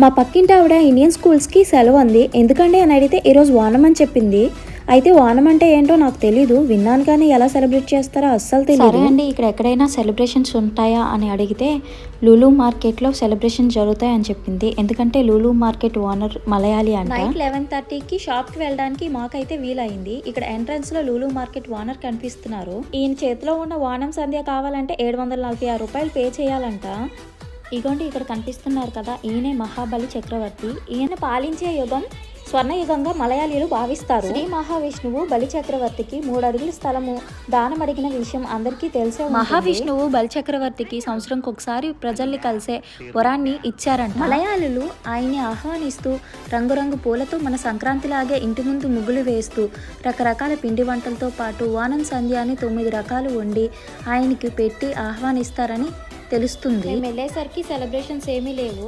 మా పక్కింటి ఆవిడ ఇండియన్ స్కూల్స్కి సెలవు అంది. ఎందుకండి అని అడిగితే ఈరోజు ఓనం అని చెప్పింది. అయితే ఓనం అంటే ఏంటో నాకు తెలీదు, విన్నాను కానీ ఎలా సెలబ్రేట్ చేస్తారో అస్సలు తెలియదు. సరే అండి, ఇక్కడ ఎక్కడైనా సెలబ్రేషన్స్ ఉంటాయా అని అడిగితే లూలు మార్కెట్లో సెలబ్రేషన్ జరుగుతాయి అని చెప్పింది. ఎందుకంటే లూలు మార్కెట్ ఓనర్ మలయాళీ అంట. నైట్ 11:30కి షాప్కి వెళ్ళడానికి మాకైతే వీలైంది. ఇక్కడ ఎంట్రన్స్లో లూలు మార్కెట్ ఓనర్ కనిపిస్తున్నారు. ఈయన చేతిలో ఉన్న ఓనం సంధ్య కావాలంటే 746 రూపాయలు పే చేయాలంట. ఇగోండి ఇక్కడ కనిపిస్తున్నారు కదా, ఈయనే మహాబలి చక్రవర్తి. ఈయన పాలించే యుగం స్వర్ణయుగంగా మలయాళీలు భావిస్తారు. శ్రీ మహావిష్ణువు బలి చక్రవర్తికి 3 అడుగుల స్థలము దానం అడిగిన విషయం అందరికీ తెలిసే ఉంటుంది. మహావిష్ణువు బలి చక్రవర్తికి సంవత్సరంకి ఒకసారి ప్రజల్ని కలిసే వరాన్ని ఇచ్చారంట. మలయాళీలు ఆయన్ని ఆహ్వానిస్తూ రంగురంగు పూలతో మన సంక్రాంతిలాగే ఇంటి ముందు ముగ్గులు వేస్తూ రకరకాల పిండి వంటలతో పాటు ఓనం సంధ్య అని 9 రకాలు వండి ఆయనకి పెట్టి ఆహ్వానిస్తారని తెలుస్తుంది. మేము వెళ్ళేసరికి సెలబ్రేషన్స్ ఏమీ లేవు.